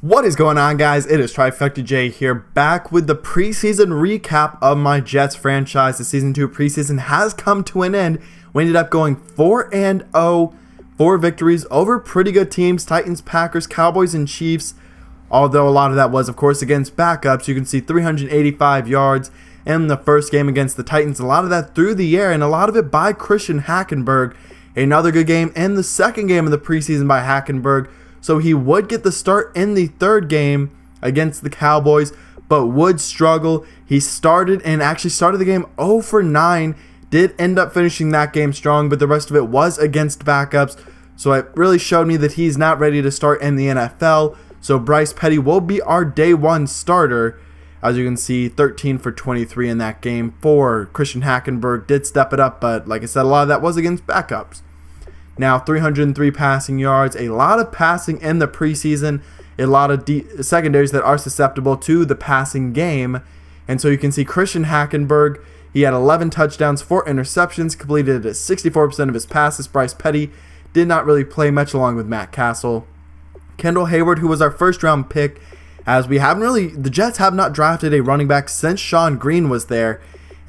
What is going on, guys? It is Trifecta J here, back with the preseason recap of my Jets franchise. The Season 2 preseason has come to an end. We ended up going 4-0, 4 victories over pretty good teams: Titans, Packers, Cowboys, and Chiefs. Although a lot of that was, of course, against backups. You can see 385 yards in the first game against the Titans. A lot of that through the air, and a lot of it by Christian Hackenberg. Another good game in the second game of the preseason by Hackenberg. So he would get the start in the third game against the Cowboys, but would struggle. He started the game 0 for 9. Did end up finishing that game strong, but the rest of it was against backups. So it really showed me that he's not ready to start in the NFL. So Bryce Petty will be our day one starter. As you can see, 13 for 23 in that game for Christian Hackenberg. Did step it up, but like I said, a lot of that was against backups. Now, 303 passing yards, a lot of passing in the preseason, a lot of secondaries that are susceptible to the passing game. And so you can see Christian Hackenberg, he had 11 touchdowns, 4 interceptions, completed 64% of his passes. Bryce Petty did not really play much, along with Matt Castle. Kendall Hayward, who was our first round pick, as the Jets have not drafted a running back since Sean Green was there.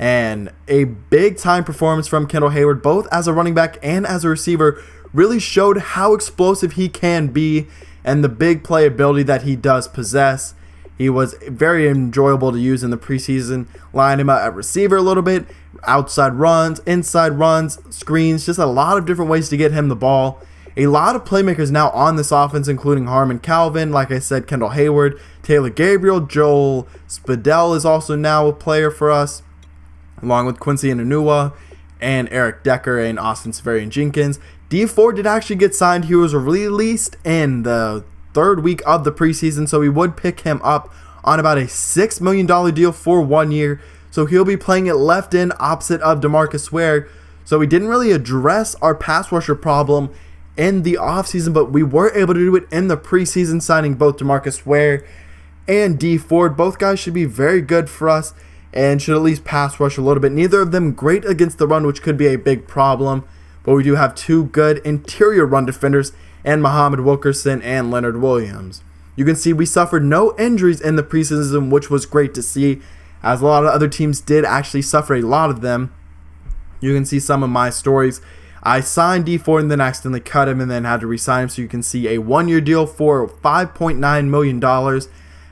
And a big time performance from Kendall Hayward, both as a running back and as a receiver, really showed how explosive he can be and the big playability that he does possess. He was very enjoyable to use in the preseason. Line him out at receiver a little bit, outside runs, inside runs, screens, just a lot of different ways to get him the ball. A lot of playmakers now on this offense, including Harmon Calvin, like I said, Kendall Hayward, Taylor Gabriel, Joel Spadell is also now a player for us, along with Quincy Enunwa and Eric Decker and Austin Severian Jenkins. Dee Ford did actually get signed. He was released in the third week of the preseason, so we would pick him up on about a $6 million deal for 1 year. So he'll be playing at left end opposite of DeMarcus Ware. So we didn't really address our pass rusher problem in the offseason, but we were able to do it in the preseason, signing both DeMarcus Ware and Dee Ford. Both guys should be very good for us and should at least pass rush a little bit. Neither of them great against the run, which could be a big problem. But we do have 2 good interior run defenders, and Muhammad Wilkerson and Leonard Williams. You can see we suffered no injuries in the preseason, which was great to see, as a lot of other teams did actually suffer a lot of them. You can see some of my stories. I signed Dee Ford and then accidentally cut him and then had to re-sign him. So you can see a 1-year deal for $5.9 million.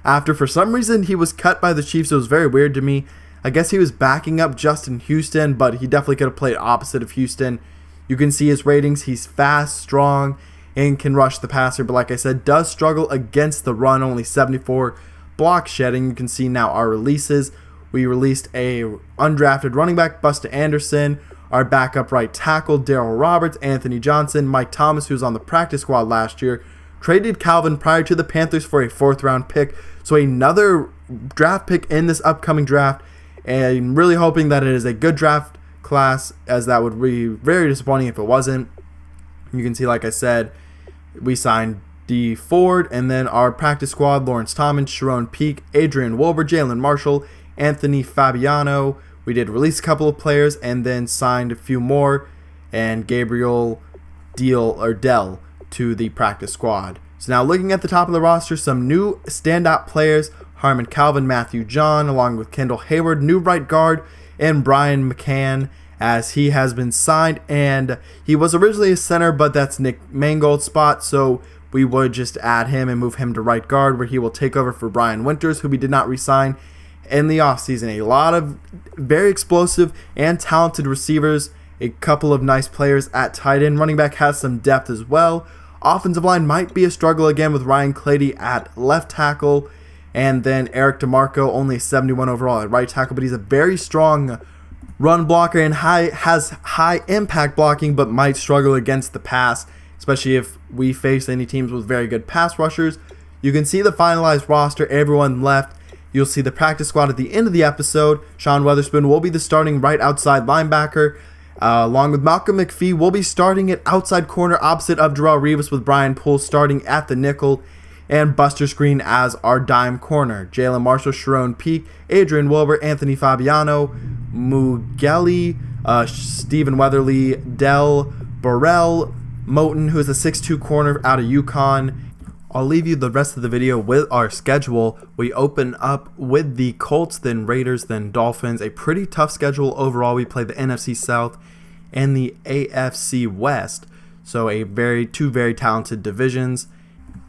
After, for some reason, he was cut by the Chiefs. It was very weird to me. I guess he was backing up Justin Houston, but he definitely could have played opposite of Houston. You can see his ratings. He's fast, strong, and can rush the passer. But like I said, does struggle against the run. Only 74 block shedding. You can see now our releases. We released a undrafted running back, Busta Anderson. Our backup right tackle, Darryl Roberts, Anthony Johnson, Mike Thomas, who was on the practice squad last year. Traded Calvin prior to the Panthers for a 4th round pick. So another draft pick in this upcoming draft. And I'm really hoping that it is a good draft class, as that would be very disappointing if it wasn't. You can see, like I said, we signed Dee Ford, and then our practice squad: Lawrence Thomas, Sharon Peak, Adrian Wilbur, Jalen Marshall, Anthony Fabiano. We did release a couple of players and then signed a few more, and Gabriel Dell to the practice squad. So now looking at the top of the roster, some new standout players: Harmon Calvin, Matthew John, along with Kendall Hayward, new right guard, and Brian McCann, as he has been signed. And he was originally a center, but that's Nick Mangold's spot, so we would just add him and move him to right guard, where he will take over for Brian Winters, who we did not re-sign in the offseason. A lot of very explosive and talented receivers, a couple of nice players at tight end. Running back has some depth as well. Offensive line might be a struggle again with Ryan Clady at left tackle, and then Eric DeMarco, only 71 overall at right tackle, but he's a very strong run blocker and has high impact blocking, but might struggle against the pass, especially if we face any teams with very good pass rushers. You can see the finalized roster, everyone left. You'll see the practice squad at the end of the episode. Sean Weatherspoon will be the starting right outside linebacker. Along with Malcolm McPhee, will be starting at outside corner opposite of Darrelle Revis, with Brian Poole starting at the nickel, and Buster Screen as our dime corner. Jalen Marshall, Sharon Peak, Adrian Wilbur, Anthony Fabiano, Mugeli, Stephen Weatherly, Dell Burrell, Moten, who is a 6'2 corner out of UConn, I'll leave you the rest of the video with our schedule. We open up with the Colts, then Raiders, then Dolphins. A pretty tough schedule overall. We play the NFC South and the AFC West. So two very talented divisions.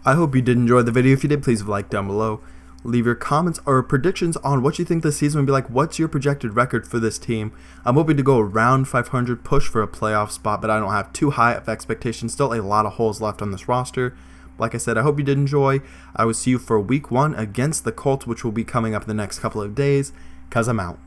I hope you did enjoy the video. If you did, please like down below. Leave your comments or predictions on what you think this season will be like. What's your projected record for this team? I'm hoping to go around 500, push for a playoff spot, but I don't have too high of expectations. Still a lot of holes left on this roster. Like I said, I hope you did enjoy. I will see you for week 1 against the Colts, which will be coming up in the next couple of days, because I'm out.